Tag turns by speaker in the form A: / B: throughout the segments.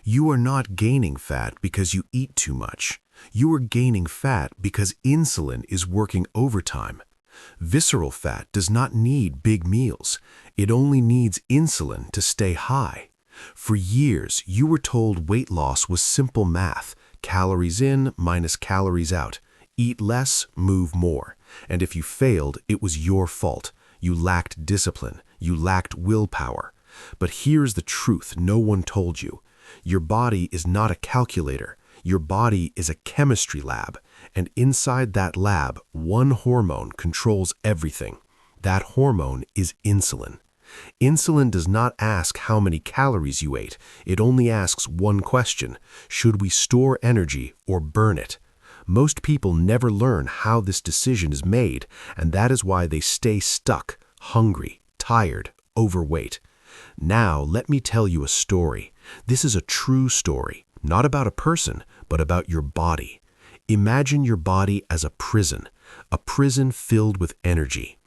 A: You are not gaining fat because you eat too much. You are gaining fat because insulin is working overtime. Visceral fat does not need big meals. It only needs insulin to stay high. For years, you were told weight loss was simple math, calories in minus calories out. Eat less, move more. And if you failed, it was your fault. You lacked discipline. You lacked willpower. But here's the truth no one told you. Your body is not a calculator. Your body is a chemistry lab. And inside that lab, one hormone controls everything. That hormone is insulin. Insulin does not ask how many calories you ate. It only asks one question: should we store energy or burn it? Most people never learn how this decision is made, and that is why they stay stuck, hungry, tired, overweight. Now, let me tell you a story. This is a true story, not about a person, but about your body. Imagine your body as a prison filled with energy.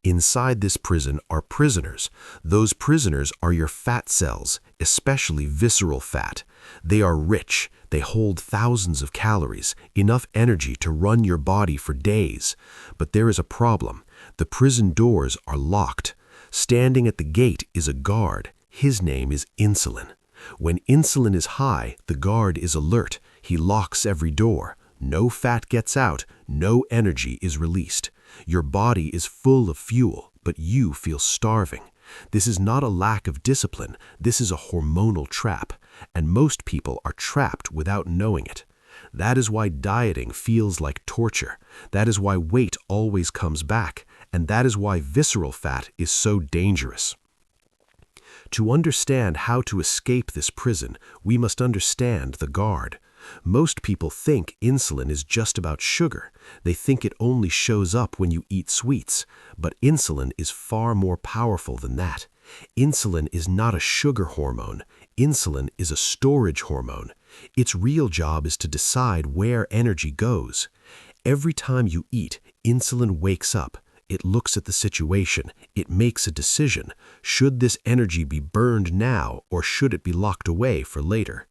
A: Inside this prison are prisoners. Those prisoners are your fat cells, especially visceral fat. They are rich. They hold thousands of calories, enough energy to run your body for days. But there is a problem. The prison doors are locked. Standing at the gate is a guard. His name is insulin. When insulin is high, the guard is alert. He locks every door. No fat gets out. No energy is released. Your body is full of fuel, but you feel starving. This is not a lack of discipline. This is a hormonal trap, and most people are trapped without knowing it. That is why dieting feels like torture. That is why weight always comes back, and that is why visceral fat is so dangerous. To understand how to escape this prison, we must understand the guard. Most people think insulin is just about sugar. They think it only shows up when you eat sweets, but insulin is far more powerful than that. Insulin is not a sugar hormone. Insulin is a storage hormone. Its real job is to decide where energy goes. Every time you eat, insulin wakes up. It looks at the situation. It makes a decision. Should this energy be burned now, or should it be locked away for later?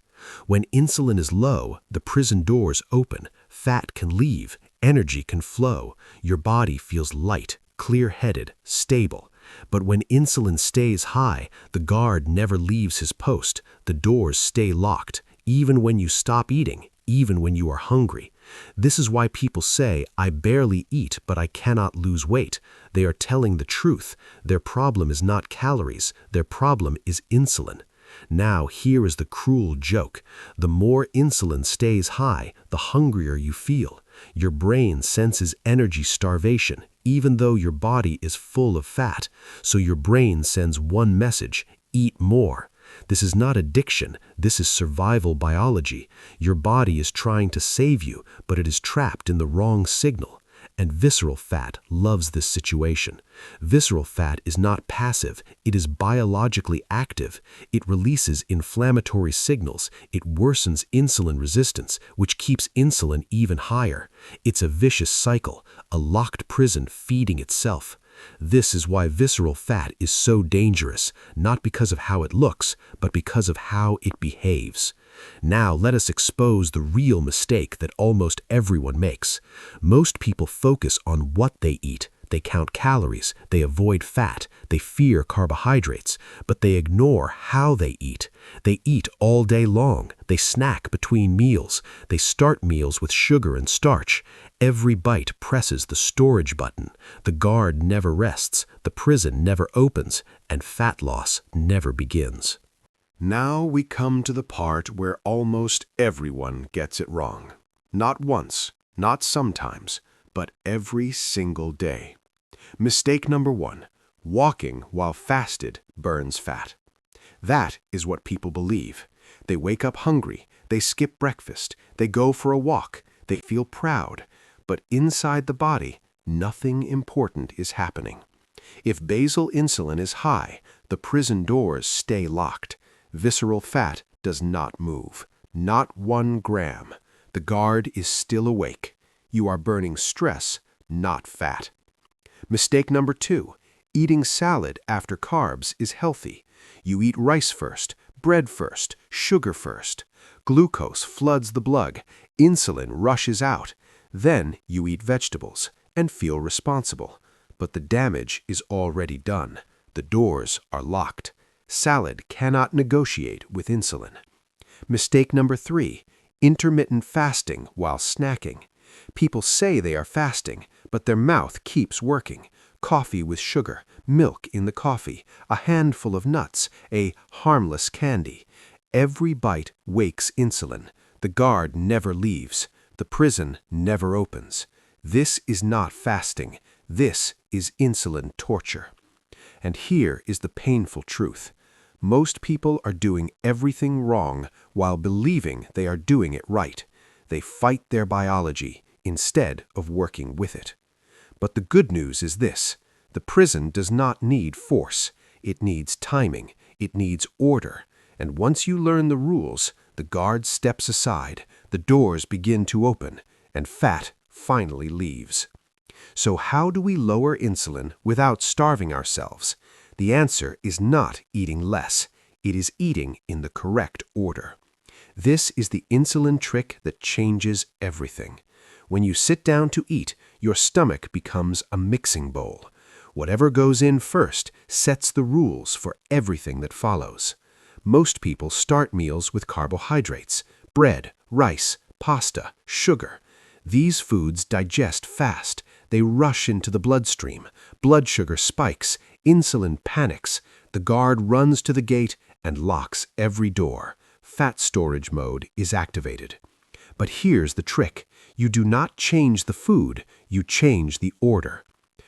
A: When insulin is low, the prison doors open, fat can leave, energy can flow, your body feels light, clear-headed, stable. But when insulin stays high, the guard never leaves his post, the doors stay locked, even when you stop eating, even when you are hungry. This is why people say, "I barely eat, but I cannot lose weight." They are telling the truth. Their problem is not calories, their problem is insulin. Now, here is the cruel joke. The more insulin stays high, the hungrier you feel. Your brain senses energy starvation, even though your body is full of fat. So your brain sends one message: eat more. This is not addiction. This is survival biology. Your body is trying to save you, but it is trapped in the wrong signal. And visceral fat loves this situation. Visceral fat is not passive. It is biologically active. It releases inflammatory signals. It worsens insulin resistance, which keeps insulin even higher. It's a vicious cycle, a locked prison feeding itself. This is why visceral fat is so dangerous, not because of how it looks, but because of how it behaves. Now let us expose the real mistake that almost everyone makes. Most people focus on what they eat. They count calories, they avoid fat, they fear carbohydrates, but they ignore how they eat. They eat all day long, they snack between meals, they start meals with sugar and starch. Every bite presses the storage button. The guard never rests, the prison never opens, and fat loss never begins.
B: Now we come to the part where almost everyone gets it wrong. Not once, not sometimes, but every single day. Mistake number 1, walking while fasted burns fat. That is what people believe. They wake up hungry, they skip breakfast, they go for a walk, they feel proud, but inside the body, nothing important is happening. If basal insulin is high, the prison doors stay locked. Visceral fat does not move, not 1 gram. The guard is still awake. You are burning stress, not fat. Mistake number 2, eating salad after carbs is healthy. You eat rice first, Bread first, sugar first. Glucose floods the blood, insulin rushes out. Then you eat vegetables and feel responsible. But the damage is already done. The doors are locked. Salad cannot negotiate with insulin. Mistake number 3, intermittent fasting while snacking. People say they are fasting, but their mouth keeps working. Coffee with sugar, milk in the coffee, a handful of nuts, a harmless candy. Every bite wakes insulin. The guard never leaves. The prison never opens. This is not fasting. This is insulin torture. And here is the painful truth. Most people are doing everything wrong while believing they are doing it right. They fight their biology instead of working with it. But the good news is this: the prison does not need force. It needs timing. It needs order. And once you learn the rules, the guard steps aside, the doors begin to open, and fat finally leaves. So how do we lower insulin without starving ourselves? The answer is not eating less. It is eating in the correct order. This is the insulin trick that changes everything. When you sit down to eat, your stomach becomes a mixing bowl. Whatever goes in first sets the rules for everything that follows. Most people start meals with carbohydrates: bread, rice, pasta, sugar. These foods digest fast. They rush into the bloodstream. Blood sugar spikes. Insulin panics. The guard runs to the gate and locks every door. Fat storage mode is activated. But here's the trick. You do not change the food. You change the order.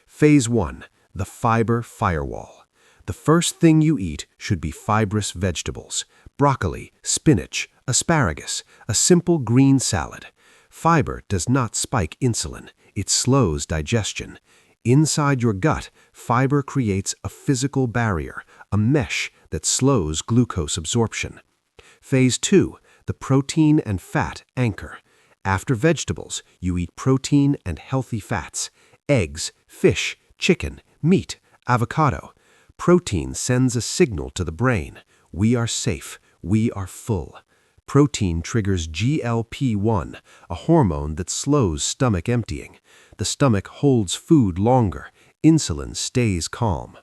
B: Phase 1. The fiber firewall. The first thing you eat should be fibrous vegetables: broccoli, spinach, asparagus, a simple green salad. Fiber does not spike insulin. It slows digestion. Inside your gut, fiber creates a physical barrier, a mesh that slows glucose absorption. Phase 2. The protein and fat anchor. After vegetables, you eat protein and healthy fats: eggs, fish, chicken, meat, avocado. Protein sends a signal to the brain: we are safe, we are full. Protein triggers GLP-1, a hormone that slows stomach emptying. The stomach holds food longer. Insulin stays calm.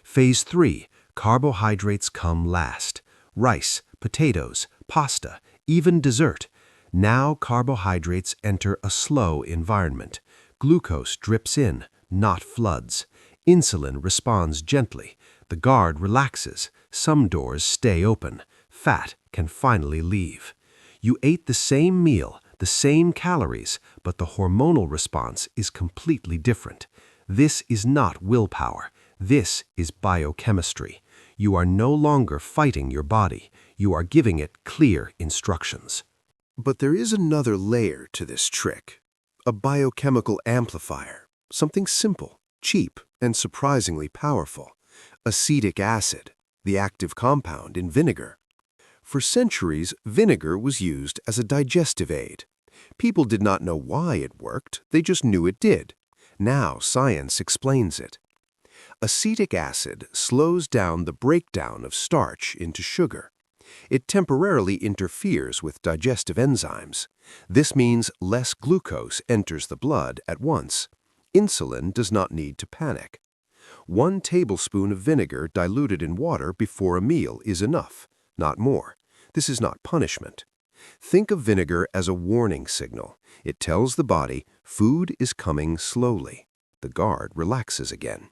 B: Phase 3. Carbohydrates come last: rice, potatoes, pasta, even dessert. Now carbohydrates enter a slow environment. Glucose drips in, not floods. Insulin responds gently. The guard relaxes. Some doors stay open. Fat can finally leave. You ate the same meal, the same calories, but the hormonal response is completely different. This is not willpower. This is biochemistry. You are no longer fighting your body. You are giving it clear instructions. But there is another layer to this trick: a biochemical amplifier, something simple, cheap, and surprisingly powerful: acetic acid, the active compound in vinegar. For centuries, vinegar was used as a digestive aid. People did not know why it worked, they just knew it did. Now science explains it. Acetic acid slows down the breakdown of starch into sugar. It temporarily interferes with digestive enzymes. This means less glucose enters the blood at once. Insulin does not need to panic. 1 tablespoon of vinegar diluted in water before a meal is enough, not more. This is not punishment. Think of vinegar as a warning signal. It tells the body food is coming slowly. The guard relaxes again.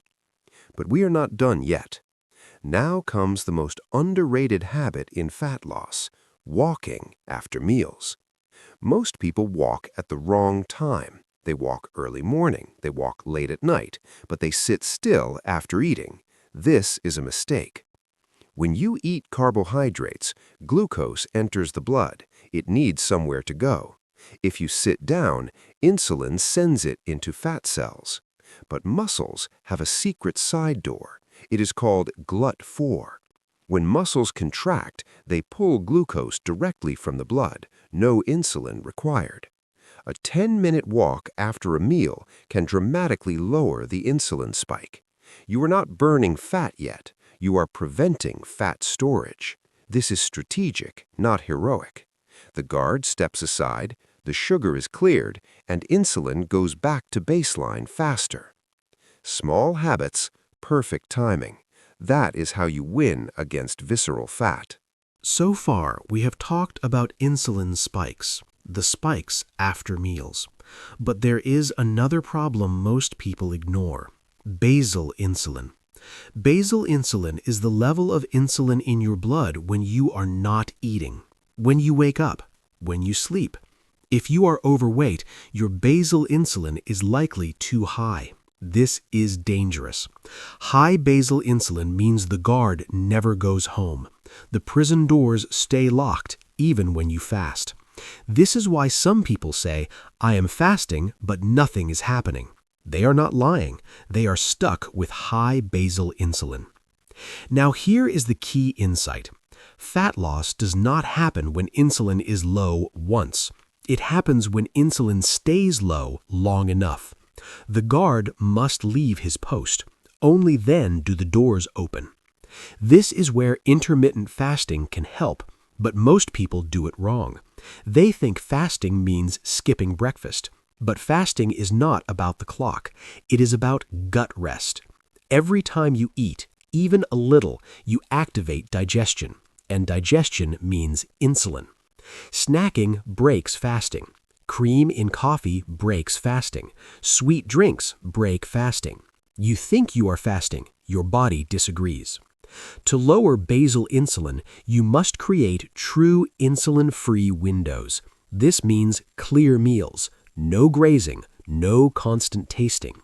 B: But we are not done yet. Now comes the most underrated habit in fat loss: walking after meals. Most people walk at the wrong time. They walk early morning, they walk late at night, but they sit still after eating. This is a mistake. When you eat carbohydrates, glucose enters the blood. It needs somewhere to go. If you sit down, insulin sends it into fat cells. But muscles have a secret side door. It is called GLUT4. When muscles contract, they pull glucose directly from the blood. No insulin required. A 10-minute walk after a meal can dramatically lower the insulin spike. You are not burning fat yet. You are preventing fat storage. This is strategic, not heroic. The guard steps aside, the sugar is cleared, and insulin goes back to baseline faster. Small habits, perfect timing. That is how you win against visceral fat.
A: So far, we have talked about insulin spikes, the spikes after meals. But there is another problem most people ignore: basal insulin. Basal insulin is the level of insulin in your blood when you are not eating, when you wake up, when you sleep. If you are overweight, your basal insulin is likely too high. This is dangerous. High basal insulin means the guard never goes home. The prison doors stay locked even when you fast. This is why some people say, "I am fasting, but nothing is happening." They are not lying. They are stuck with high basal insulin. Now here is the key insight. Fat loss does not happen when insulin is low once. It happens when insulin stays low long enough. The guard must leave his post. Only then do the doors open. This is where intermittent fasting can help, but most people do it wrong. They think fasting means skipping breakfast. But fasting is not about the clock. It is about gut rest. Every time you eat, even a little, you activate digestion, and digestion means insulin. Snacking breaks fasting. Cream in coffee breaks fasting. Sweet drinks break fasting. You think you are fasting. Your body disagrees. To lower basal insulin, you must create true insulin-free windows. This means clear meals, no grazing, no constant tasting.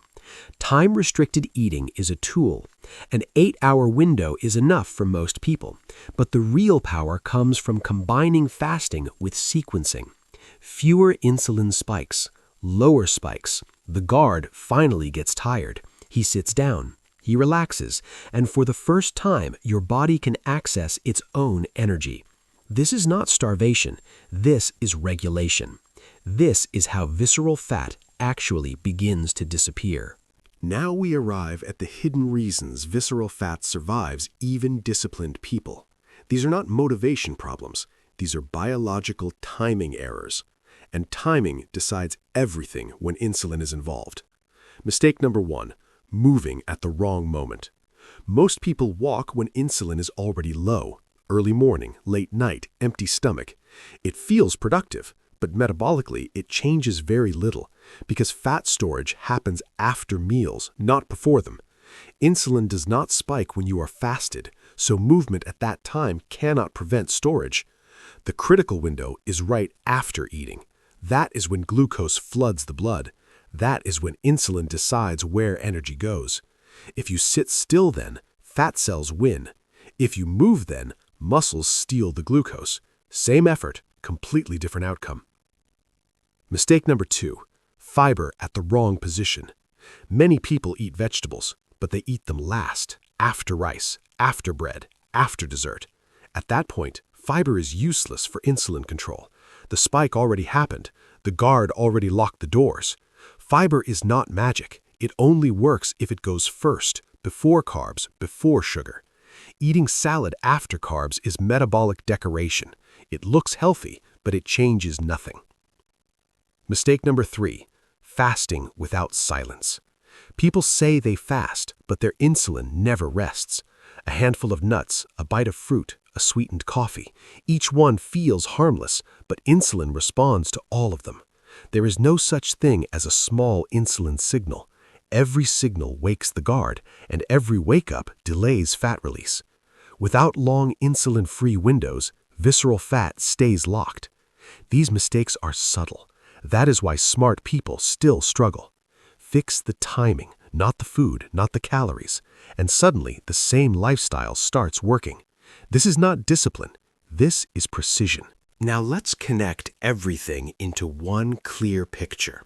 A: Time-restricted eating is a tool. An 8-hour window is enough for most people, but the real power comes from combining fasting with sequencing. Fewer insulin spikes, lower spikes. The guard finally gets tired. He sits down. He relaxes, and for the first time, your body can access its own energy. This is not starvation. This is regulation. This is how visceral fat actually begins to disappear. Now we arrive at the hidden reasons visceral fat survives even disciplined people. These are not motivation problems. These are biological timing errors. And timing decides everything when insulin is involved. Mistake number 1, moving at the wrong moment. Most people walk when insulin is already low. Early morning, late night, empty stomach. It feels productive, but metabolically it changes very little because fat storage happens after meals, not before them. Insulin does not spike when you are fasted, so movement at that time cannot prevent storage. The critical window is right after eating. That is when glucose floods the blood. That is when insulin decides where energy goes. If you sit still then, fat cells win. If you move then, muscles steal the glucose. Same effort, completely different outcome. Mistake number 2, fiber at the wrong position. Many people eat vegetables, but they eat them last, after rice, after bread, after dessert. At that point, fiber is useless for insulin control. The spike already happened. The guard already locked the doors. Fiber is not magic. It only works if it goes first, before carbs, before sugar. Eating salad after carbs is metabolic decoration. It looks healthy, but it changes nothing. Mistake number 3, fasting without silence. People say they fast, but their insulin never rests. A handful of nuts, a bite of fruit, a sweetened coffee. Each one feels harmless, but insulin responds to all of them. There is no such thing as a small insulin signal. Every signal wakes the guard, and every wake-up delays fat release. Without long insulin-free windows, visceral fat stays locked. These mistakes are subtle. That is why smart people still struggle. Fix the timing, not the food, not the calories, and suddenly the same lifestyle starts working. This is not discipline. This is precision. Now let's connect everything into one clear picture.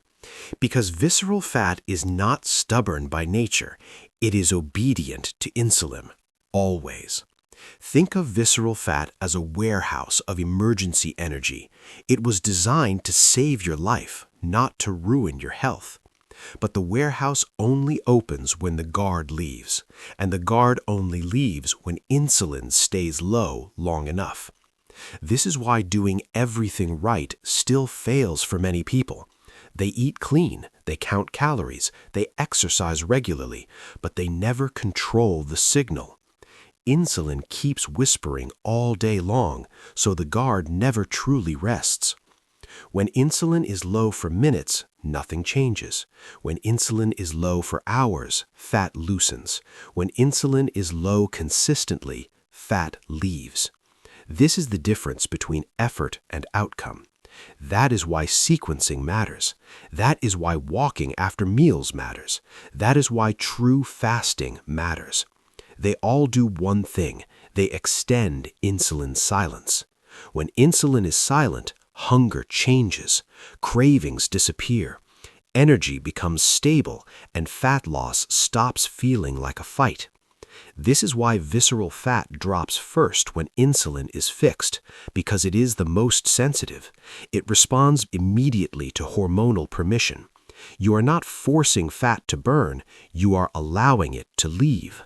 A: Because visceral fat is not stubborn by nature, it is obedient to insulin, always. Think of visceral fat as a warehouse of emergency energy. It was designed to save your life, not to ruin your health.
B: But the warehouse only opens when the guard leaves, and the guard only leaves when insulin stays low long enough. This is why doing everything right still fails for many people. They eat clean, they count calories, they exercise regularly, but they never control the signal. Insulin keeps whispering all day long, so the guard never truly rests. When insulin is low for minutes, nothing changes. When insulin is low for hours, fat loosens. When insulin is low consistently, fat leaves. This is the difference between effort and outcome. That is why sequencing matters. That is why walking after meals matters. That is why true fasting matters. They all do one thing. They extend insulin's silence. When insulin is silent, hunger changes, cravings disappear, energy becomes stable, and fat loss stops feeling like a fight. This is why visceral fat drops first when insulin is fixed, because it is the most sensitive. It responds immediately to hormonal permission. You are not forcing fat to burn, you are allowing it to leave.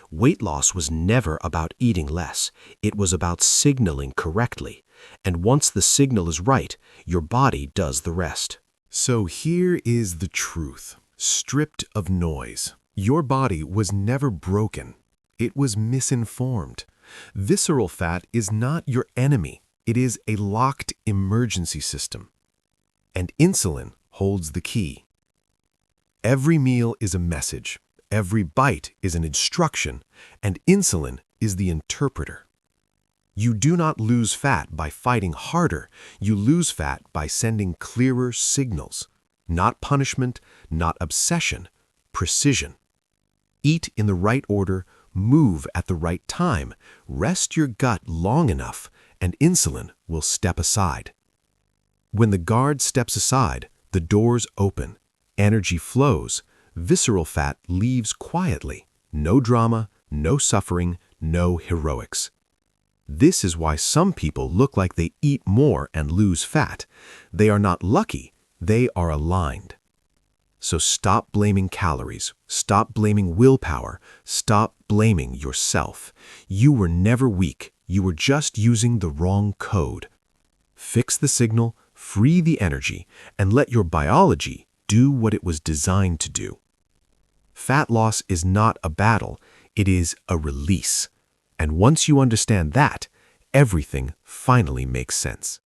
B: Weight loss was never about eating less. It was about signaling correctly. And once the signal is right, your body does the rest.
A: So here is the truth, stripped of noise. Your body was never broken. It was misinformed. Visceral fat is not your enemy. It is a locked emergency system. And insulin holds the key. Every meal is a message. Every bite is an instruction, and insulin is the interpreter. You do not lose fat by fighting harder. You lose fat by sending clearer signals. Not punishment, not obsession, precision. Eat in the right order, move at the right time, rest your gut long enough, and insulin will step aside. When the guard steps aside, the doors open, energy flows, visceral fat leaves quietly. No drama, no suffering, no heroics. This is why some people look like they eat more and lose fat. They are not lucky, they are aligned. So stop blaming calories, stop blaming willpower, stop blaming yourself. You were never weak, you were just using the wrong code. Fix the signal, free the energy, and let your biology do what it was designed to do. Fat loss is not a battle, it is a release. And once you understand that, everything finally makes sense.